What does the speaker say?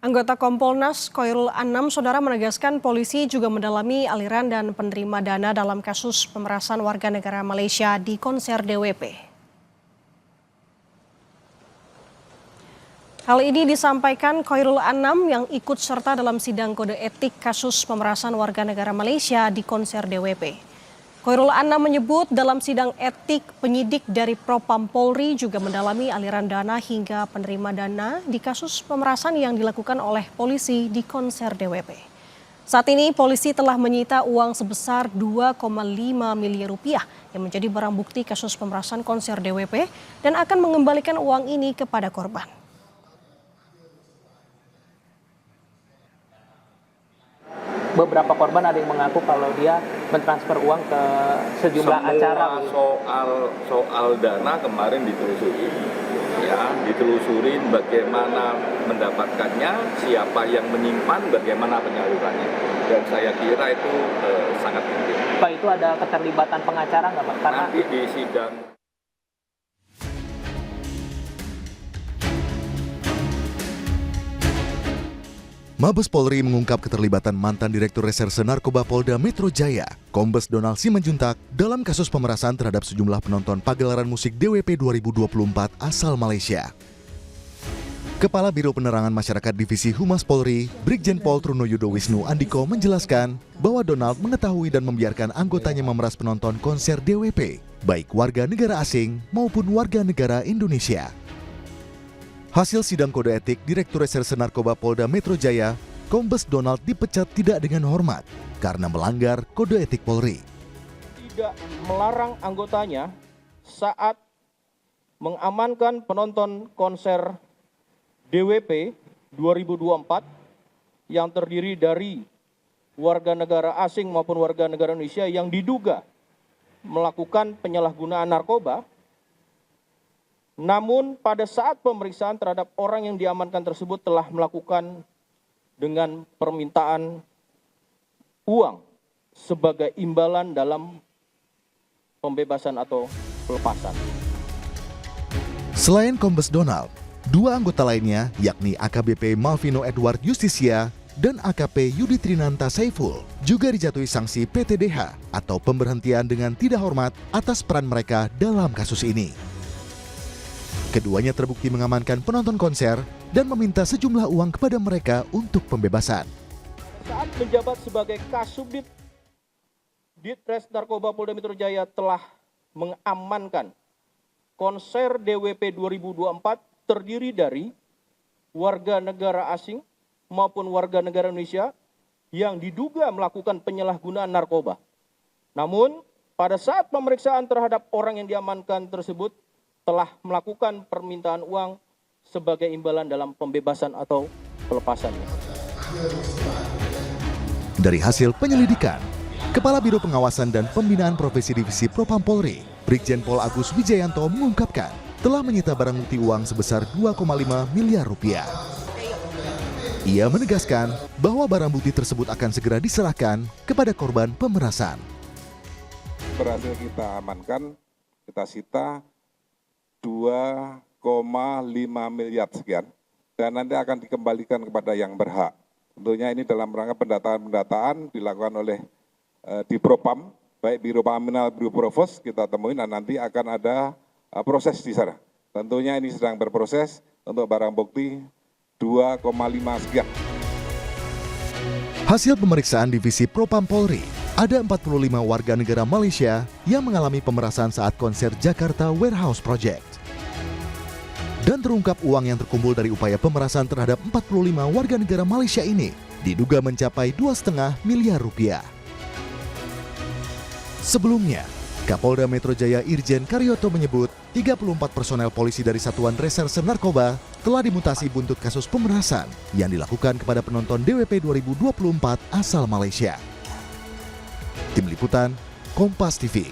Anggota Kompolnas Khairul Anam, saudara, menegaskan polisi juga mendalami aliran dan penerima dana dalam kasus pemerasan warga negara Malaysia di konser DWP. Hal ini disampaikan Khairul Anam yang ikut serta dalam sidang kode etik kasus pemerasan warga negara Malaysia di konser DWP. Khairul Anam menyebut dalam sidang etik penyidik dari Propam Polri juga mendalami aliran dana hingga penerima dana di kasus pemerasan yang dilakukan oleh polisi di konser DWP. Saat ini polisi telah menyita uang sebesar 2,5 miliar rupiah yang menjadi barang bukti kasus pemerasan konser DWP dan akan mengembalikan uang ini kepada korban. Beberapa korban ada yang mengaku kalau dia mentransfer uang ke sejumlah acara. Soal dana kemarin ditelusurin bagaimana mendapatkannya, siapa yang menyimpan, bagaimana penyalurannya, dan saya kira itu sangat penting. Pak, itu ada keterlibatan pengacara nggak Pak? Karena nanti di sidang. Mabes Polri mengungkap keterlibatan mantan Direktur Reserse Narkoba Polda Metro Jaya, Kombes Donald Simanjuntak, dalam kasus pemerasan terhadap sejumlah penonton pagelaran musik DWP 2024 asal Malaysia. Kepala Biro Penerangan Masyarakat Divisi Humas Polri, Brigjen Pol Trunoyudo Wisnu Andiko menjelaskan bahwa Donald mengetahui dan membiarkan anggotanya memeras penonton konser DWP, baik warga negara asing maupun warga negara Indonesia. Hasil sidang kode etik Direktur Reserse Narkoba Polda Metro Jaya, Kombes Donald dipecat tidak dengan hormat karena melanggar kode etik Polri. Tidak melarang anggotanya saat mengamankan penonton konser DWP 2024 yang terdiri dari warga negara asing maupun warga negara Indonesia yang diduga melakukan penyalahgunaan narkoba. Namun pada saat pemeriksaan terhadap orang yang diamankan tersebut telah melakukan dengan permintaan uang sebagai imbalan dalam pembebasan atau pelepasan. Selain Kombes Donald, dua anggota lainnya yakni AKBP Malvino Edward Justisia dan AKP Yudi Trinanta Saiful juga dijatuhi sanksi PTDH atau pemberhentian dengan tidak hormat atas peran mereka dalam kasus ini. Keduanya terbukti mengamankan penonton konser dan meminta sejumlah uang kepada mereka untuk pembebasan. Saat menjabat sebagai Kasubdit Ditres Narkoba Polda Metro Jaya telah mengamankan konser DWP 2024 terdiri dari warga negara asing maupun warga negara Indonesia yang diduga melakukan penyalahgunaan narkoba. Namun pada saat pemeriksaan terhadap orang yang diamankan tersebut telah melakukan permintaan uang sebagai imbalan dalam pembebasan atau pelepasannya. Dari hasil penyelidikan, Kepala Biro Pengawasan dan Pembinaan Profesi Divisi Propam Polri, Brigjen Pol Agus Wijayanto mengungkapkan telah menyita barang bukti uang sebesar 2,5 miliar rupiah. Ia menegaskan bahwa barang bukti tersebut akan segera diserahkan kepada korban pemerasan. Berhasil kita amankan, kita sita 2,5 miliar sekian, dan nanti akan dikembalikan kepada yang berhak. Tentunya ini dalam rangka pendataan dilakukan oleh di Propam, baik Biro Paminal, Biro Provos kita temuin, dan nanti akan ada proses di sana. Tentunya ini sedang berproses untuk barang bukti 2,5 sekian. Hasil pemeriksaan Divisi Propam Polri, ada 45 warga negara Malaysia yang mengalami pemerasan saat konser Jakarta Warehouse Project. Dan terungkap uang yang terkumpul dari upaya pemerasan terhadap 45 warga negara Malaysia ini diduga mencapai 2,5 miliar rupiah. Sebelumnya, Kapolda Metro Jaya Irjen Karyoto menyebut 34 personel polisi dari Satuan Reserse Narkoba telah dimutasi buntut kasus pemerasan yang dilakukan kepada penonton DWP 2024 asal Malaysia. Tim Liputan, Kompas TV.